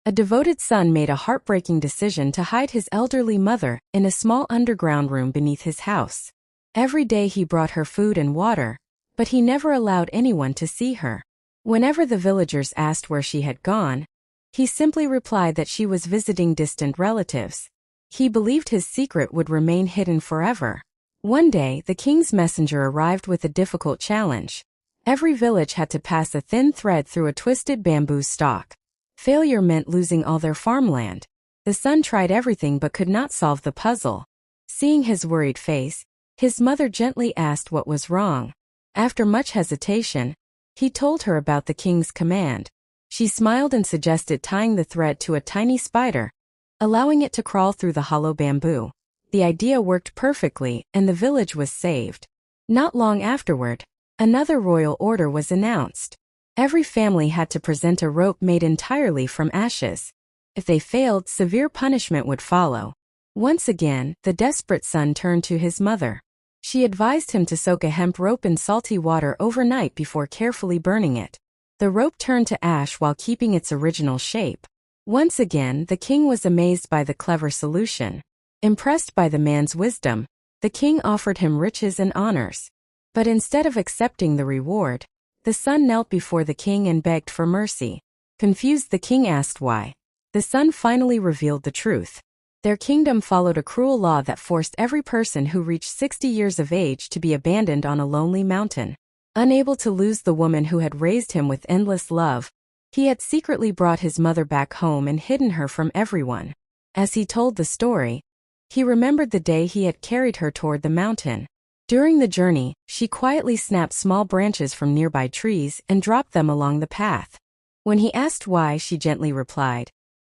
A devoted son made a heartbreaking decision to hide his elderly mother in a small underground room beneath his house. Every day he brought her food and water, but he never allowed anyone to see her. Whenever the villagers asked where she had gone, he simply replied that she was visiting distant relatives. He believed his secret would remain hidden forever. One day, the king's messenger arrived with a difficult challenge. Every village had to pass a thin thread through a twisted bamboo stalk. Failure meant losing all their farmland. The son tried everything but could not solve the puzzle. Seeing his worried face, his mother gently asked what was wrong. After much hesitation, he told her about the king's command. She smiled and suggested tying the thread to a tiny spider, allowing it to crawl through the hollow bamboo. The idea worked perfectly, and the village was saved. Not long afterward, another royal order was announced. Every family had to present a rope made entirely from ashes. If they failed, severe punishment would follow. Once again, the desperate son turned to his mother. She advised him to soak a hemp rope in salty water overnight before carefully burning it. The rope turned to ash while keeping its original shape. Once again, the king was amazed by the clever solution. Impressed by the man's wisdom, the king offered him riches and honors. But instead of accepting the reward, the son knelt before the king and begged for mercy. Confused, the king asked why. The son finally revealed the truth. Their kingdom followed a cruel law that forced every person who reached 60 years of age to be abandoned on a lonely mountain. Unable to lose the woman who had raised him with endless love, he had secretly brought his mother back home and hidden her from everyone. As he told the story, he remembered the day he had carried her toward the mountain. During the journey, she quietly snapped small branches from nearby trees and dropped them along the path. When he asked why, she gently replied,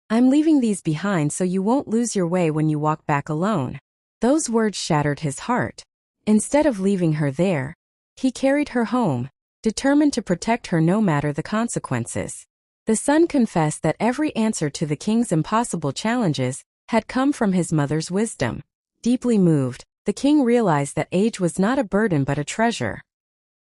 "I'm leaving these behind so you won't lose your way when you walk back alone." Those words shattered his heart. Instead of leaving her there, he carried her home, determined to protect her no matter the consequences. The son confessed that every answer to the king's impossible challenges had come from his mother's wisdom. Deeply moved, the king realized that age was not a burden but a treasure.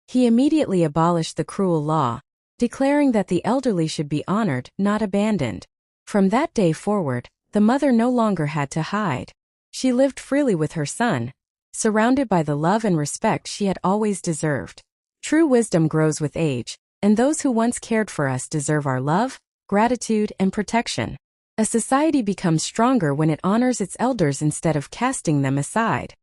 He immediately abolished the cruel law, declaring that the elderly should be honored, not abandoned. From that day forward, the mother no longer had to hide. She lived freely with her son, surrounded by the love and respect she had always deserved. True wisdom grows with age, and those who once cared for us deserve our love, gratitude, and protection. A society becomes stronger when it honors its elders instead of casting them aside.